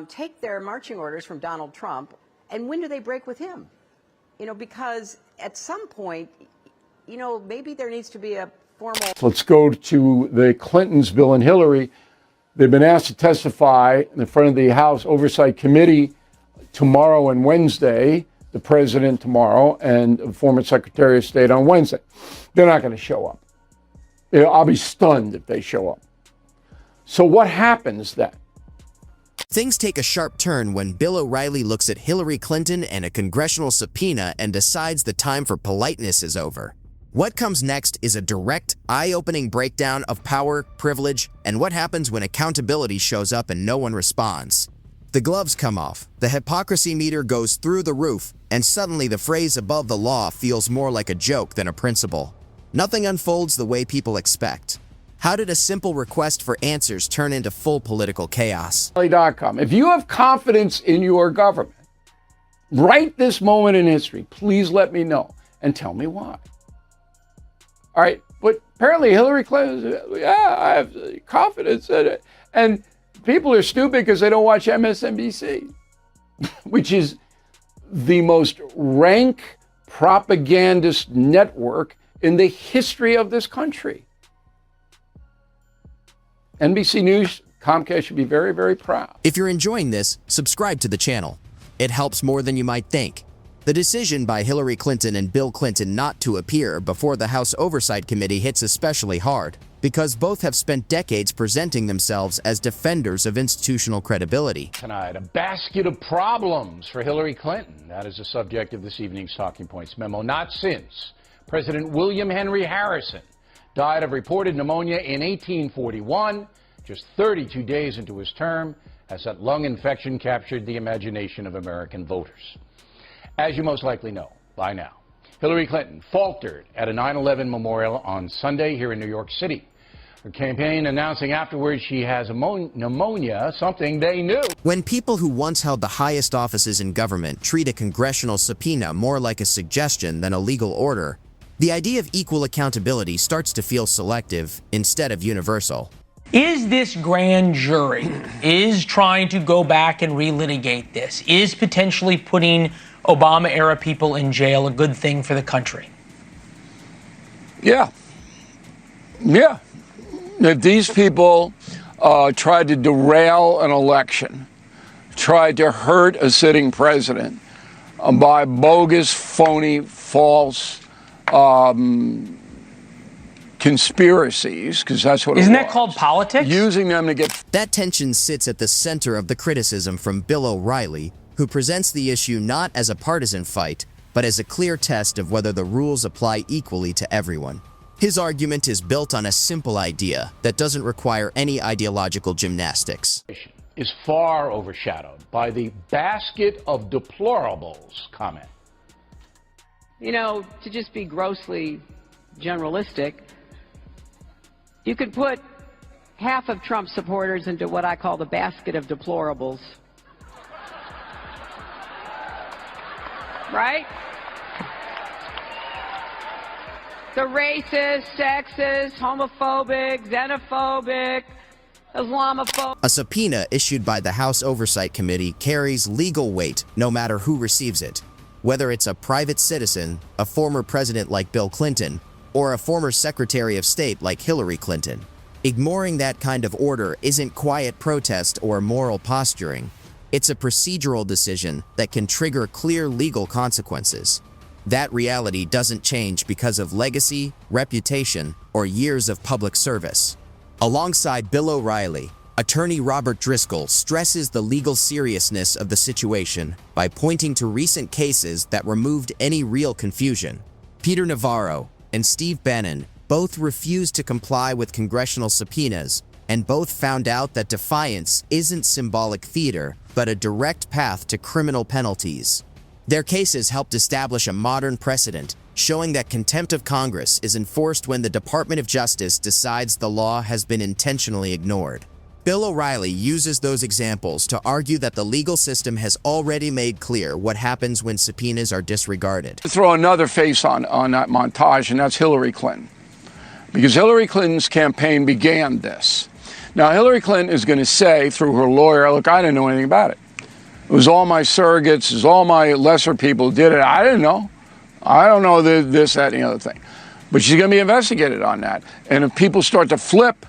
take their marching orders from Donald Trump, and when do they break with him? Because at some point, maybe there needs to be a formal... Let's go to the Clintons, Bill and Hillary. They've been asked to testify in front of the House Oversight Committee tomorrow and Wednesday, the president tomorrow and the former Secretary of State on Wednesday. They're not going to show up. I'll be stunned if they show up. So what happens then? Things take a sharp turn when Bill O'Reilly looks at Hillary Clinton and a congressional subpoena and decides the time for politeness is over. What comes next is a direct, eye-opening breakdown of power, privilege, and what happens when accountability shows up and no one responds. The gloves come off, the hypocrisy meter goes through the roof, and suddenly the phrase above the law feels more like a joke than a principle. Nothing unfolds the way people expect. How did a simple request for answers turn into full political chaos? If you have confidence in your government, right this moment in history, please let me know and tell me why. All right, but apparently Hillary Clinton, I have confidence in it. And people are stupid because they don't watch MSNBC, which is the most rank propagandist network in the history of this country. NBC News, Comcast should be very, very proud. If you're enjoying this, subscribe to the channel. It helps more than you might think. The decision by Hillary Clinton and Bill Clinton not to appear before the House Oversight Committee hits especially hard, because both have spent decades presenting themselves as defenders of institutional credibility. Tonight, a basket of problems for Hillary Clinton. That is the subject of this evening's Talking Points memo. Not since President William Henry Harrison died of reported pneumonia in 1841, just 32 days into his term, has that lung infection captured the imagination of American voters. As you most likely know by now, Hillary Clinton faltered at a 9/11 memorial on Sunday here in New York City. Her campaign announcing afterwards she has pneumonia, something they knew. When people who once held the highest offices in government treat a congressional subpoena more like a suggestion than a legal order, the idea of equal accountability starts to feel selective instead of universal. Is this grand jury is trying to go back and relitigate this? Is potentially putting Obama-era people in jail a good thing for the country? Yeah. If these people tried to derail an election, tried to hurt a sitting president by bogus, phony, false conspiracies, because that's what Isn't that called politics? Using them to get... That tension sits at the center of the criticism from Bill O'Reilly, who presents the issue not as a partisan fight, but as a clear test of whether the rules apply equally to everyone. His argument is built on a simple idea that doesn't require any ideological gymnastics. Is far overshadowed by the basket of deplorables comment. To just be grossly generalistic, you could put half of Trump supporters into what I call the basket of deplorables. Right? The racist, sexist, homophobic, xenophobic, Islamophobic. A subpoena issued by the House Oversight Committee carries legal weight no matter who receives it, whether it's a private citizen, a former president like Bill Clinton, or a former Secretary of State like Hillary Clinton. Ignoring that kind of order isn't quiet protest or moral posturing. It's a procedural decision that can trigger clear legal consequences. That reality doesn't change because of legacy, reputation, or years of public service. Alongside Bill O'Reilly, attorney Robert Driscoll stresses the legal seriousness of the situation by pointing to recent cases that removed any real confusion. Peter Navarro and Steve Bannon both refused to comply with congressional subpoenas, and both found out that defiance isn't symbolic theater, but a direct path to criminal penalties. Their cases helped establish a modern precedent, showing that contempt of Congress is enforced when the Department of Justice decides the law has been intentionally ignored. Bill O'Reilly uses those examples to argue that the legal system has already made clear what happens when subpoenas are disregarded. Throw another face on that montage, and that's Hillary Clinton. Because Hillary Clinton's campaign began this. Now, Hillary Clinton is going to say through her lawyer, look, I didn't know anything about it. It was all my surrogates, it was all my lesser people who did it. I didn't know. I don't know this, that, and the other thing. But she's going to be investigated on that. And if people start to flip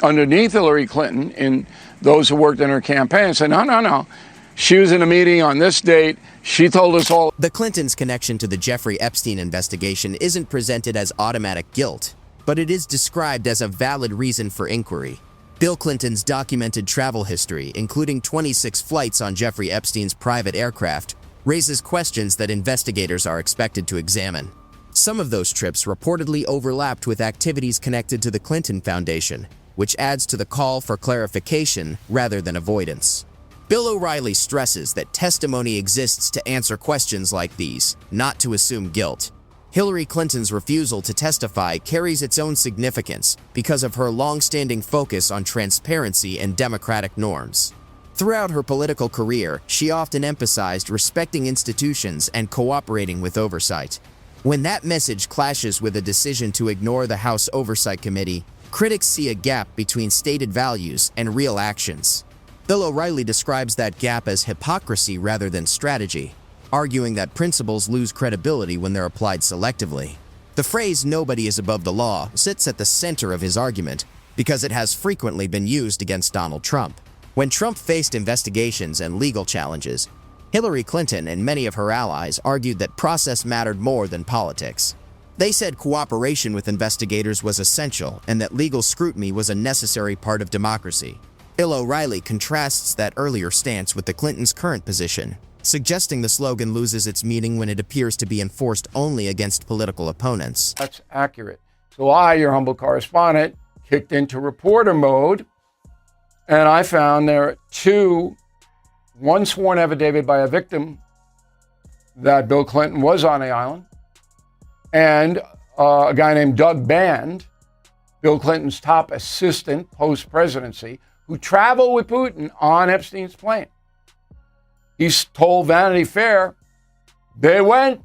underneath Hillary Clinton, in those who worked in her campaign, and say, no, she was in a meeting on this date, she told us all. The Clintons' connection to the Jeffrey Epstein investigation isn't presented as automatic guilt, but it is described as a valid reason for inquiry. Bill Clinton's documented travel history, including 26 flights on Jeffrey Epstein's private aircraft, raises questions that investigators are expected to examine. Some of those trips reportedly overlapped with activities connected to the Clinton Foundation, which adds to the call for clarification rather than avoidance. Bill O'Reilly stresses that testimony exists to answer questions like these, not to assume guilt. Hillary Clinton's refusal to testify carries its own significance because of her long-standing focus on transparency and democratic norms. Throughout her political career, she often emphasized respecting institutions and cooperating with oversight. When that message clashes with a decision to ignore the House Oversight Committee, critics see a gap between stated values and real actions. Bill O'Reilly describes that gap as hypocrisy rather than strategy, arguing that principles lose credibility when they're applied selectively. The phrase "nobody is above the law" sits at the center of his argument because it has frequently been used against Donald Trump. When Trump faced investigations and legal challenges, Hillary Clinton and many of her allies argued that process mattered more than politics. They said cooperation with investigators was essential and that legal scrutiny was a necessary part of democracy. Bill O'Reilly contrasts that earlier stance with the Clintons' current position, suggesting the slogan loses its meaning when it appears to be enforced only against political opponents. That's accurate. So I, your humble correspondent, kicked into reporter mode, and I found there are one sworn affidavit by a victim that Bill Clinton was on the island, and a guy named Doug Band, Bill Clinton's top assistant post-presidency, who traveled with Putin on Epstein's plane. He's told Vanity Fair they went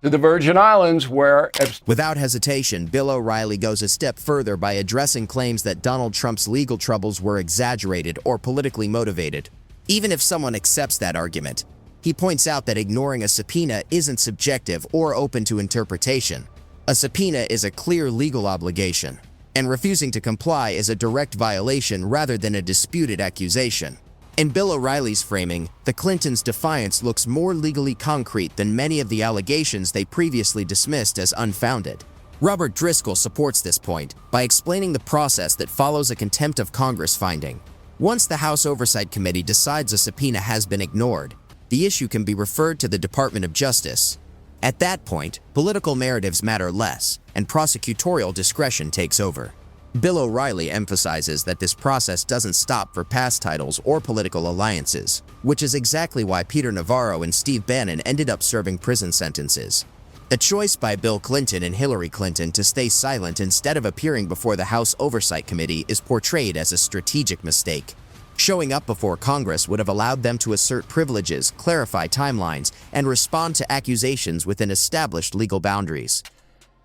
to the Virgin Islands where Epstein... Without hesitation, Bill O'Reilly goes a step further by addressing claims that Donald Trump's legal troubles were exaggerated or politically motivated. Even if someone accepts that argument, he points out that ignoring a subpoena isn't subjective or open to interpretation. A subpoena is a clear legal obligation, and refusing to comply is a direct violation rather than a disputed accusation. In Bill O'Reilly's framing, the Clintons' defiance looks more legally concrete than many of the allegations they previously dismissed as unfounded. Robert Driscoll supports this point by explaining the process that follows a contempt of Congress finding. Once the House Oversight Committee decides a subpoena has been ignored, the issue can be referred to the Department of Justice. At that point, political narratives matter less, and prosecutorial discretion takes over. Bill O'Reilly emphasizes that this process doesn't stop for past titles or political alliances, which is exactly why Peter Navarro and Steve Bannon ended up serving prison sentences. The choice by Bill Clinton and Hillary Clinton to stay silent instead of appearing before the House Oversight Committee is portrayed as a strategic mistake. Showing up before Congress would have allowed them to assert privileges, clarify timelines, and respond to accusations within established legal boundaries.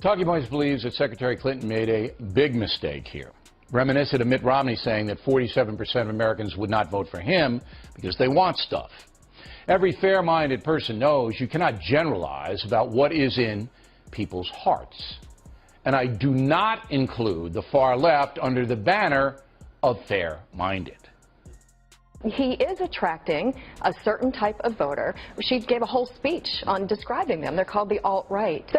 Talking Points believes that Secretary Clinton made a big mistake here. Reminiscent of Mitt Romney saying that 47% of Americans would not vote for him because they want stuff. Every fair-minded person knows you cannot generalize about what is in people's hearts. And I do not include the far left under the banner of fair-minded. He is attracting a certain type of voter. She gave a whole speech on describing them. They're called the alt-right.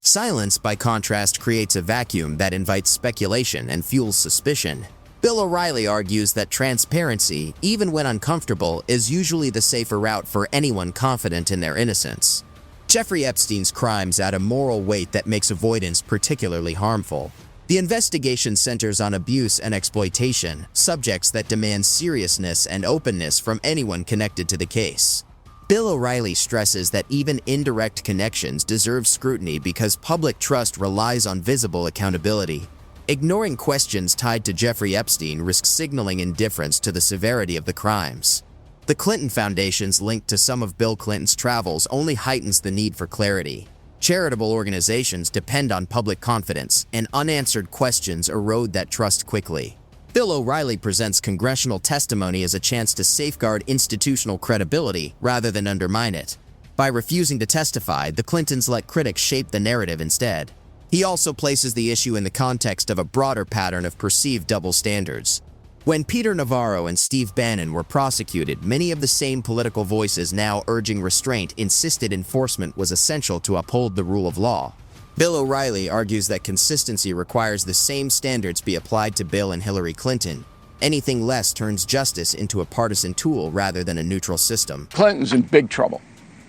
Silence, by contrast, creates a vacuum that invites speculation and fuels suspicion. Bill O'Reilly argues that transparency, even when uncomfortable, is usually the safer route for anyone confident in their innocence. Jeffrey Epstein's crimes add a moral weight that makes avoidance particularly harmful. The investigation centers on abuse and exploitation, subjects that demand seriousness and openness from anyone connected to the case. Bill O'Reilly stresses that even indirect connections deserve scrutiny because public trust relies on visible accountability. Ignoring questions tied to Jeffrey Epstein risks signaling indifference to the severity of the crimes. The Clinton Foundation's link to some of Bill Clinton's travels only heightens the need for clarity. Charitable organizations depend on public confidence, and unanswered questions erode that trust quickly. Bill O'Reilly presents congressional testimony as a chance to safeguard institutional credibility rather than undermine it. By refusing to testify, the Clintons let critics shape the narrative instead. He also places the issue in the context of a broader pattern of perceived double standards. When Peter Navarro and Steve Bannon were prosecuted, many of the same political voices now urging restraint insisted enforcement was essential to uphold the rule of law. Bill O'Reilly argues that consistency requires the same standards be applied to Bill and Hillary Clinton. Anything less turns justice into a partisan tool rather than a neutral system. Clinton's in big trouble,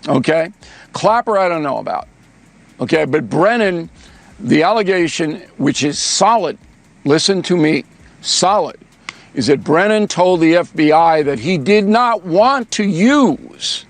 okay? Clapper, I don't know about, okay? But Brennan, the allegation, which is solid, listen to me, solid, is that Brennan told the FBI that he did not want to use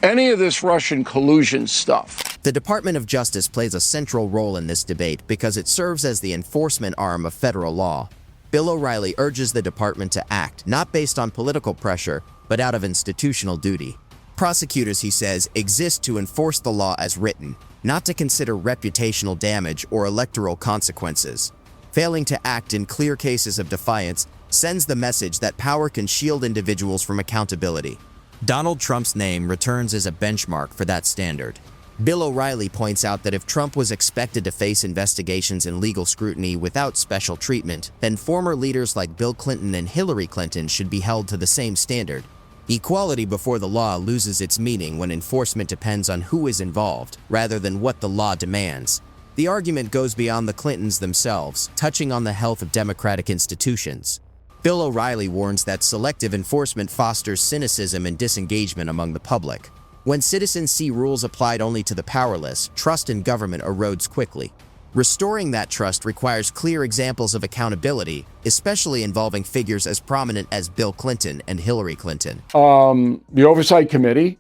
any of this Russian collusion stuff. The Department of Justice plays a central role in this debate because it serves as the enforcement arm of federal law. Bill O'Reilly urges the department to act, not based on political pressure, but out of institutional duty. Prosecutors, he says, exist to enforce the law as written, not to consider reputational damage or electoral consequences. Failing to act in clear cases of defiance sends the message that power can shield individuals from accountability. Donald Trump's name returns as a benchmark for that standard. Bill O'Reilly points out that if Trump was expected to face investigations and legal scrutiny without special treatment, then former leaders like Bill Clinton and Hillary Clinton should be held to the same standard. Equality before the law loses its meaning when enforcement depends on who is involved, rather than what the law demands. The argument goes beyond the Clintons themselves, touching on the health of democratic institutions. Bill O'Reilly warns that selective enforcement fosters cynicism and disengagement among the public. When citizens see rules applied only to the powerless, trust in government erodes quickly. Restoring that trust requires clear examples of accountability, especially involving figures as prominent as Bill Clinton and Hillary Clinton. The Oversight Committee,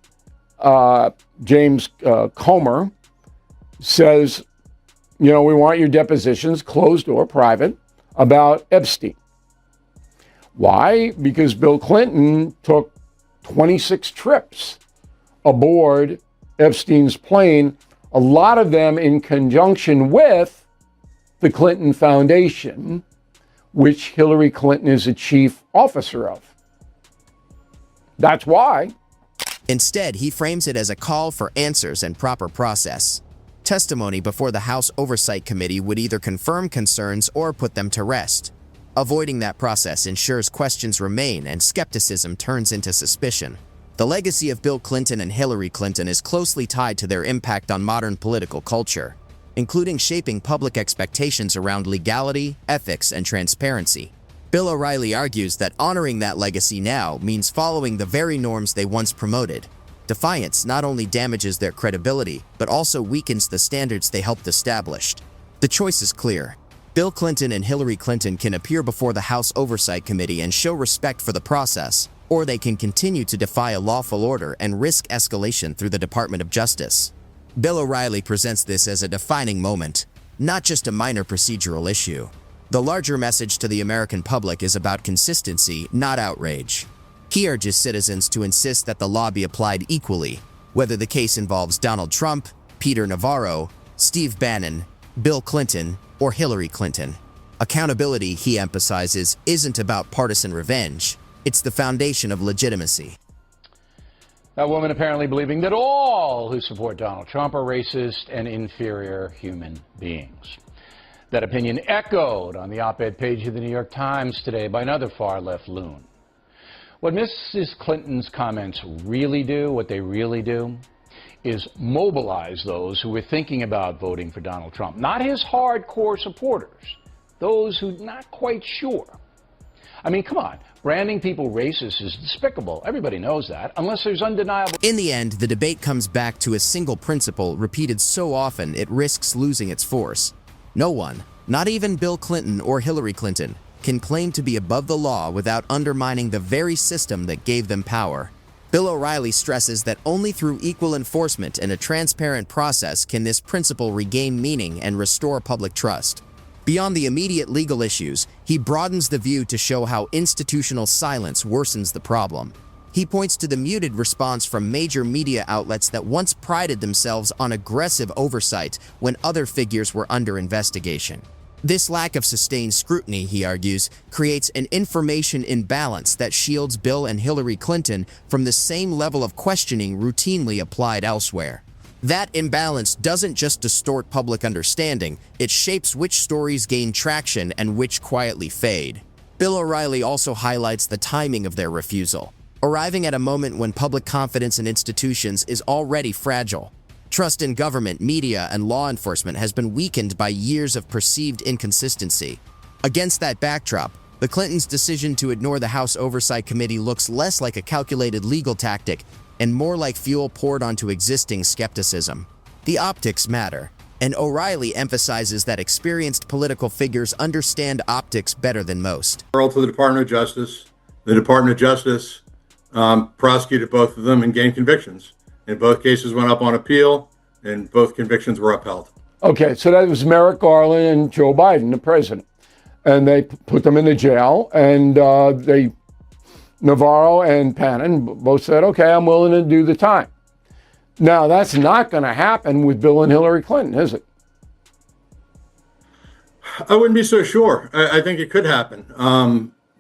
James Comer, says, you know, we want your depositions, closed or private, about Epstein. Why? Because Bill Clinton took 26 trips aboard Epstein's plane, a lot of them in conjunction with the Clinton Foundation, which Hillary Clinton is a chief officer of. That's why. Instead, he frames it as a call for answers and proper process. Testimony before the House Oversight Committee would either confirm concerns or put them to rest. Avoiding that process ensures questions remain and skepticism turns into suspicion. The legacy of Bill Clinton and Hillary Clinton is closely tied to their impact on modern political culture, including shaping public expectations around legality, ethics, and transparency. Bill O'Reilly argues that honoring that legacy now means following the very norms they once promoted. Defiance not only damages their credibility, but also weakens the standards they helped establish. The choice is clear. Bill Clinton and Hillary Clinton can appear before the House Oversight Committee and show respect for the process, or they can continue to defy a lawful order and risk escalation through the Department of Justice. Bill O'Reilly presents this as a defining moment, not just a minor procedural issue. The larger message to the American public is about consistency, not outrage. He urges citizens to insist that the law be applied equally, whether the case involves Donald Trump, Peter Navarro, Steve Bannon, Bill Clinton, or Hillary Clinton. Accountability, he emphasizes, isn't about partisan revenge. It's the foundation of legitimacy. That woman apparently believing that all who support Donald Trump are racist and inferior human beings. That opinion echoed on the op-ed page of the New York Times today by another far-left loon. What Mrs. Clinton's comments really do, what they really do, is mobilize those who were thinking about voting for Donald Trump. Not his hardcore supporters, those who are not quite sure. I mean, come on. Branding people racist is despicable. Everybody knows that, unless there's undeniable... In the end, the debate comes back to a single principle repeated so often it risks losing its force. No one, not even Bill Clinton or Hillary Clinton, can claim to be above the law without undermining the very system that gave them power. Bill O'Reilly stresses that only through equal enforcement and a transparent process can this principle regain meaning and restore public trust. Beyond the immediate legal issues, he broadens the view to show how institutional silence worsens the problem. He points to the muted response from major media outlets that once prided themselves on aggressive oversight when other figures were under investigation. This lack of sustained scrutiny, he argues, creates an information imbalance that shields Bill and Hillary Clinton from the same level of questioning routinely applied elsewhere. That imbalance doesn't just distort public understanding, it shapes which stories gain traction and which quietly fade. Bill O'Reilly also highlights the timing of their refusal, arriving at a moment when public confidence in institutions is already fragile. Trust in government, media, and law enforcement has been weakened by years of perceived inconsistency. Against that backdrop, the Clintons' decision to ignore the House Oversight Committee looks less like a calculated legal tactic and more like fuel poured onto existing skepticism. The optics matter, and O'Reilly emphasizes that experienced political figures understand optics better than most. To the Department of Justice. The Department of Justice prosecuted both of them and gained convictions. In both cases went up on appeal, and both convictions were upheld. Okay, so that was Merrick Garland and Joe Biden, the president. And they put them in the jail, and Navarro and Pannon both said, okay, I'm willing to do the time. Now, that's not going to happen with Bill and Hillary Clinton, is it? I wouldn't be so sure. I think it could happen.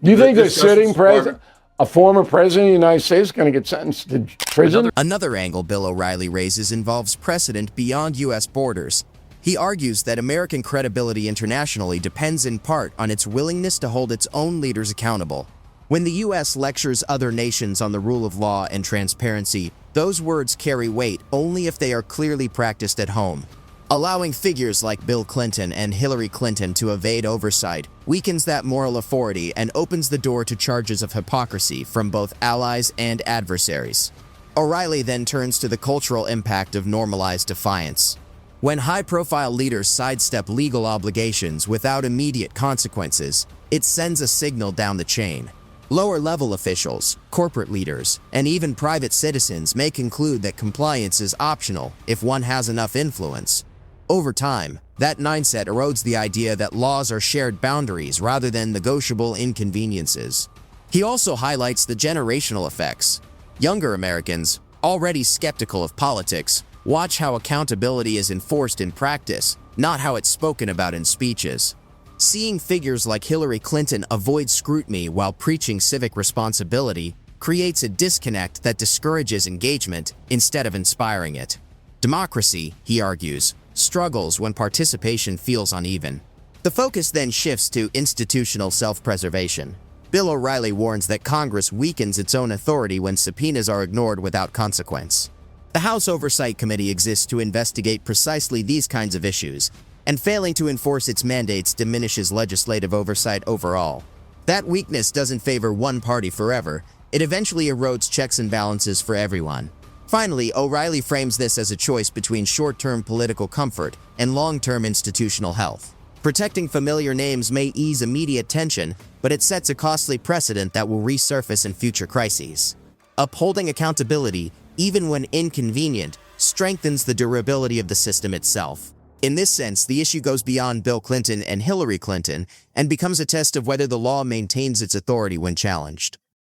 Do you think a sitting president, a former president of the United States, is going to get sentenced to prison? Another angle Bill O'Reilly raises involves precedent beyond U.S. borders. He argues that American credibility internationally depends in part on its willingness to hold its own leaders accountable. When the U.S. lectures other nations on the rule of law and transparency, those words carry weight only if they are clearly practiced at home. Allowing figures like Bill Clinton and Hillary Clinton to evade oversight weakens that moral authority and opens the door to charges of hypocrisy from both allies and adversaries. O'Reilly then turns to the cultural impact of normalized defiance. When high-profile leaders sidestep legal obligations without immediate consequences, it sends a signal down the chain. Lower-level officials, corporate leaders, and even private citizens may conclude that compliance is optional if one has enough influence. Over time, that mindset erodes the idea that laws are shared boundaries rather than negotiable inconveniences. He also highlights the generational effects. Younger Americans, already skeptical of politics, watch how accountability is enforced in practice, not how it's spoken about in speeches. Seeing figures like Hillary Clinton avoid scrutiny while preaching civic responsibility creates a disconnect that discourages engagement instead of inspiring it. Democracy, he argues, struggles when participation feels uneven. The focus then shifts to institutional self-preservation. Bill O'Reilly warns that Congress weakens its own authority when subpoenas are ignored without consequence. The House Oversight Committee exists to investigate precisely these kinds of issues, and failing to enforce its mandates diminishes legislative oversight overall. That weakness doesn't favor one party forever. It eventually erodes checks and balances for everyone. Finally, O'Reilly frames this as a choice between short-term political comfort and long-term institutional health. Protecting familiar names may ease immediate tension, but it sets a costly precedent that will resurface in future crises. Upholding accountability, even when inconvenient, strengthens the durability of the system itself. In this sense, the issue goes beyond Bill Clinton and Hillary Clinton and becomes a test of whether the law maintains its authority when challenged.